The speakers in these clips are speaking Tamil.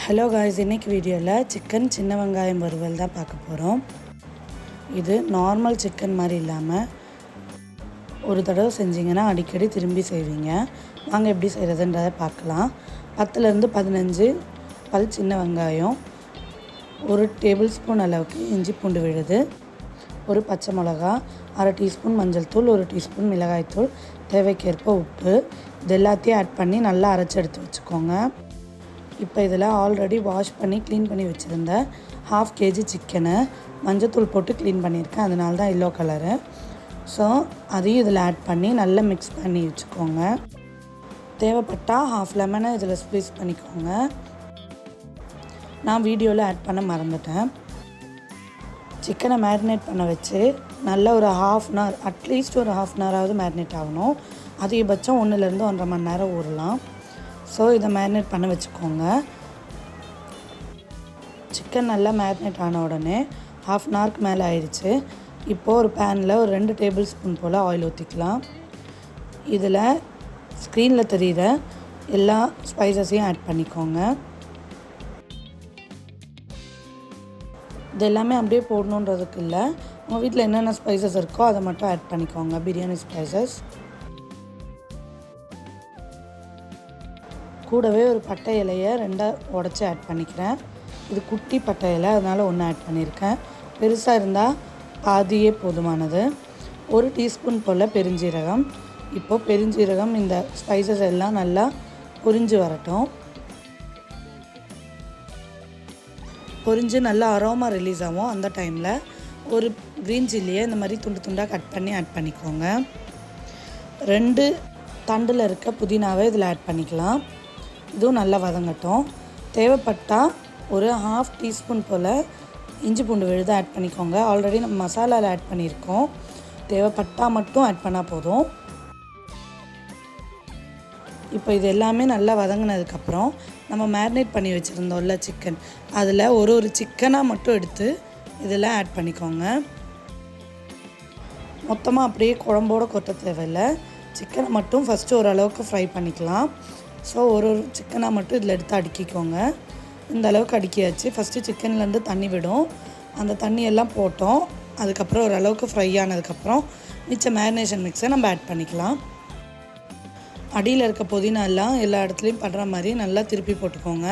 ஹலோ காய்ஸ், இன்றைக்கி வீடியோவில் சிக்கன் சின்ன வெங்காயம் வறுவல் தான் பார்க்க போகிறோம். இது நார்மல் சிக்கன் மாதிரி இல்லாமல் ஒரு தடவை செஞ்சிங்கன்னா அடிக்கடி திரும்பி செய்வீங்க. வாங்க எப்படி செய்கிறதுன்றதை பார்க்கலாம். 10லேருந்து 15 பல் சின்ன வெங்காயம், 1 டேபிள் ஸ்பூன் அளவுக்கு இஞ்சி பூண்டு விழுது, ஒரு பச்சை மிளகா, 1/2 டீஸ்பூன் மஞ்சள் தூள், 1 டீஸ்பூன் மிளகாய்த்தூள், தேவைக்கேற்ப உப்பு, இது எல்லாத்தையும் ஆட் பண்ணி நல்லா அரைச்சி எடுத்து வச்சுக்கோங்க. இப்போ இதில் ஆல்ரெடி வாஷ் பண்ணி க்ளீன் பண்ணி வச்சுருந்த 1/2 kg சிக்கனை மஞ்சத்தூள் போட்டு க்ளீன் பண்ணியிருக்கேன், அதனால தான் எல்லோ கலரு. ஸோ அதையும் இதில் ஆட் பண்ணி நல்லா மிக்ஸ் பண்ணி வச்சுக்கோங்க. தேவைப்பட்டால் 1/2 லெமனை இதில் ஸ்க்வீஸ் பண்ணிக்கோங்க. நான் வீடியோவில் ஆட் பண்ண மறந்துட்டேன். சிக்கனை மேரினேட் பண்ண வச்சு நல்லா ஒரு 1/2 hour, அட்லீஸ்ட் ஒரு 1/2 hour மேரினேட் ஆகணும். அதிகபட்சம் 1லேருந்து 1.5 மணி நேரம் ஊறலாம். ஸோ இதை மேரினேட் பண்ண வச்சுக்கோங்க. சிக்கன் நல்லா மேரினேட் ஆன உடனே 1/2 hourக்கு மேலே ஆயிடுச்சு. இப்போது ஒரு பேனில் ஒரு 2 டேபிள் ஸ்பூன் போல் ஆயில் ஊற்றிக்கலாம். இதில் ஸ்க்ரீனில் தெரிகிற எல்லா ஸ்பைசஸையும் ஆட் பண்ணிக்கோங்க. இது எல்லாமே அப்படியே போடணுன்றதுக்கு இல்லை, உங்கள் வீட்டில் என்னென்ன ஸ்பைசஸ் இருக்கோ அதை மட்டும் ஆட் பண்ணிக்கோங்க. பிரியாணி ஸ்பைசஸ் கூடவே ஒரு பட்டை இலையை 2 உடச்சி ஆட் பண்ணிக்கிறேன். இது குட்டி பட்டை இலை, அதனால் 1 ஆட் பண்ணியிருக்கேன். பெருசாக இருந்தால் பாதியே போதுமானது. 1 டீஸ்பூன் போல் பெருஞ்சீரகம். இப்போது பெருஞ்சீரகம் இந்த ஸ்பைசஸ் எல்லாம் நல்லா பொரிஞ்சு வரட்டும். பொரிஞ்சு நல்லா அரோமா ரிலீஸ் ஆகும். அந்த டைமில் ஒரு க்ரீன் சில்லியை இந்த மாதிரி துண்டு துண்டாக கட் பண்ணி ஆட் பண்ணிக்கோங்க. 2 தண்டில் இருக்க புதினாவை இதில் ஆட் பண்ணிக்கலாம். இதுவும் நல்லா வதங்கட்டும். தேவைப்பட்டால் ஒரு 1/2 டீஸ்பூன் போல் இஞ்சி பூண்டு விழுது ஆட் பண்ணிக்கோங்க. ஆல்ரெடி நம்ம மசாலாவில் ஆட் பண்ணியிருக்கோம். தேவைப்பட்டால் மட்டும் ஆட் பண்ணால் போதும். இப்போ இது எல்லாமே நல்லா வதங்கினதுக்கப்புறம் நம்ம மேரினேட் பண்ணி வச்சுருந்தோம்ல சிக்கன், அதில் ஒரு சிக்கனாக மட்டும் எடுத்து இதில் ஆட் பண்ணிக்கோங்க. மொத்தமாக அப்படியே குழம்போடு கொட்ட தேவையில்லை. சிக்கனை மட்டும் ஃபஸ்ட்டு ஓரளவுக்கு ஃப்ரை பண்ணிக்கலாம். ஸோ ஒரு சிக்கனாக மட்டும் இதில் எடுத்து அடுக்கிக்கோங்க. இந்த அளவுக்கு அடுக்கியாச்சு. ஃபஸ்ட்டு சிக்கன்லேருந்து தண்ணி விடும், அந்த தண்ணியெல்லாம் போட்டோம். அதுக்கப்புறம் ஓரளவுக்கு ஃப்ரை ஆனதுக்கப்புறம் மிச்ச மேரினேஷன் மிக்ஸை நம்ம ஆட் பண்ணிக்கலாம். அடியில் இருக்க புதினா எல்லாம் எல்லா இடத்துலையும் படுற மாதிரி நல்லா திருப்பி போட்டுக்கோங்க.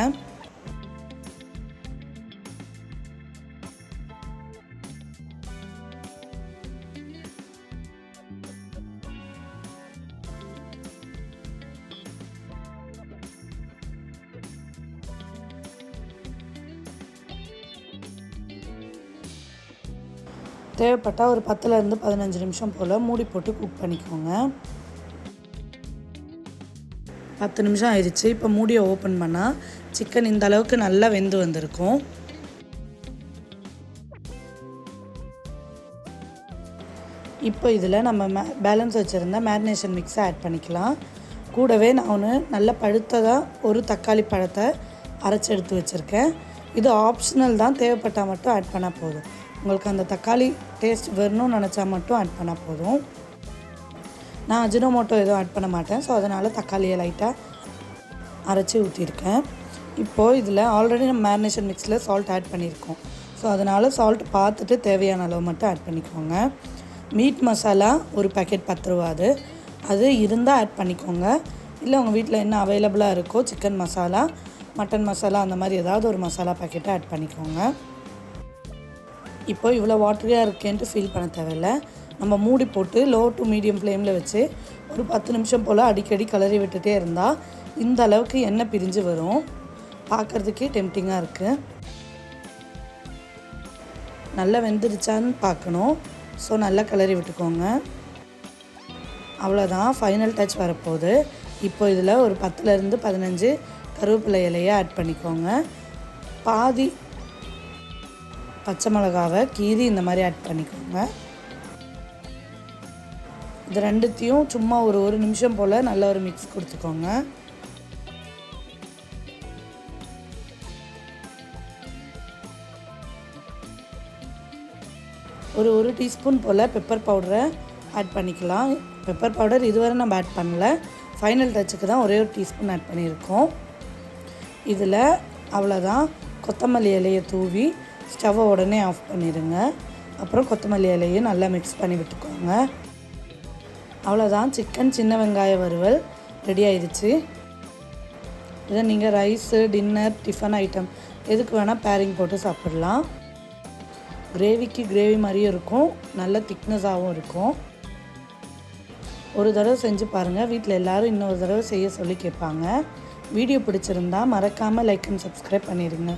தேவைப்பட்டால் ஒரு 10லேருந்து 15 நிமிஷம் போல் மூடி போட்டு குக் பண்ணிக்கோங்க. 10 நிமிஷம் ஆயிடுச்சு. இப்போ மூடியை ஓப்பன் பண்ணால் சிக்கன் இந்த அளவுக்கு நல்லா வெந்து வந்திருக்கும். இப்போ இதில் நம்ம பேலன்ஸ் வச்சுருந்த மேரினேஷன் மிக்ஸை ஆட் பண்ணிக்கலாம். கூடவே நான் நல்ல பழுத்ததாக ஒரு தக்காளி பழத்தை அரைச்சி எடுத்து வச்சுருக்கேன். இது ஆப்ஷனல் தான், தேவைப்பட்டால் மட்டும் ஆட் பண்ணால் போதும். உங்களுக்கு அந்த தக்காளி டேஸ்ட் வரணும்னு நினச்சா மட்டும் ஆட் பண்ணால் போதும். நான் அஜினோமோட்டோ எதுவும் ஆட் பண்ண மாட்டேன். ஸோ அதனால் தக்காளியை லைட்டாக அரைச்சி ஊற்றிருக்கேன். இப்போது இதில் ஆல்ரெடி நம்ம மேரினேஷன் மிக்ஸில் சால்ட் ஆட் பண்ணியிருக்கோம். ஸோ அதனால் சால்ட் பார்த்துட்டு தேவையான அளவு மட்டும் ஆட் பண்ணிக்கோங்க. மீட் மசாலா ஒரு பேக்கெட் 10 ரூபா, அது இருந்தால் ஆட் பண்ணிக்கோங்க. இல்லை உங்கள் வீட்டில் என்ன அவைலபிளாக இருக்கோ, சிக்கன் மசாலா, மட்டன் மசாலா, அந்த மாதிரி ஏதாவது ஒரு மசாலா பேக்கெட்டை ஆட் பண்ணிக்கோங்க. இப்போ இவ்வளோ வாட்டரியாக இருக்கேன்ட்டு ஃபீல் பண்ண தேவையில்லை. நம்ம மூடி போட்டு லோ டு மீடியம் ஃப்ளேமில் வச்சு ஒரு 10 நிமிஷம் போல் அடிக்கடி கிளறி விட்டுட்டே இருந்தால் இந்த அளவுக்கு எண்ணெய் பிரிஞ்சு வரும். பார்க்குறதுக்கே டெம்டிங்காக இருக்குது. நல்லா வெந்துடுச்சான்னு பார்க்கணும். ஸோ நல்லா கிளறி விட்டுக்கோங்க. அவ்வளோதான், ஃபைனல் டச் வரப்போகுது. இப்போ இதில் ஒரு 10லேருந்து 15 கருவேப்பிலை இலையை ஆட் பண்ணிக்கோங்க. பாதி பச்சை மிளகாவை கீரி இந்த மாதிரி ஆட் பண்ணிக்கோங்க. இது ரெண்டுத்தையும் சும்மா ஒரு நிமிஷம் போல் நல்ல ஒரு மிக்ஸ் கொடுத்துக்கோங்க. ஒரு டீஸ்பூன் போல் பெப்பர் பவுடரை ஆட் பண்ணிக்கலாம். பெப்பர் பவுடர் இதுவரை நம்ம ஆட் பண்ணல, ஃபைனல் டச்சுக்கு தான் ஒரே ஒரு டீஸ்பூன் ஆட் பண்ணியிருக்கோம். இதில் அவ்வளோதான். கொத்தமல்லி இலையை தூவி ஸ்டவ்வை உடனே ஆஃப் பண்ணிடுங்க. அப்புறம் கொத்தமல்லி இலையை நல்லா மிக்ஸ் பண்ணி விட்டுக்கோங்க. அவ்வளோதான், சிக்கன் சின்ன வெங்காய வறுவல் ரெடி ஆயிடுச்சு. இதை நீங்கள் ரைஸு, டின்னர், டிஃபன் ஐட்டம் எதுக்கு வேணால் பேரிங் போட்டு சாப்பிட்லாம். கிரேவிக்கு கிரேவி மாதிரியும் இருக்கும், நல்ல திக்னஸாகவும் இருக்கும். ஒரு தடவை செஞ்சு பாருங்கள். வீட்டில் எல்லோரும் இன்னொரு தடவை செய்ய சொல்லி கேட்பாங்க. வீடியோ பிடிச்சிருந்தா மறக்காமல் லைக் அண்ட் சப்ஸ்கிரைப் பண்ணிடுங்க.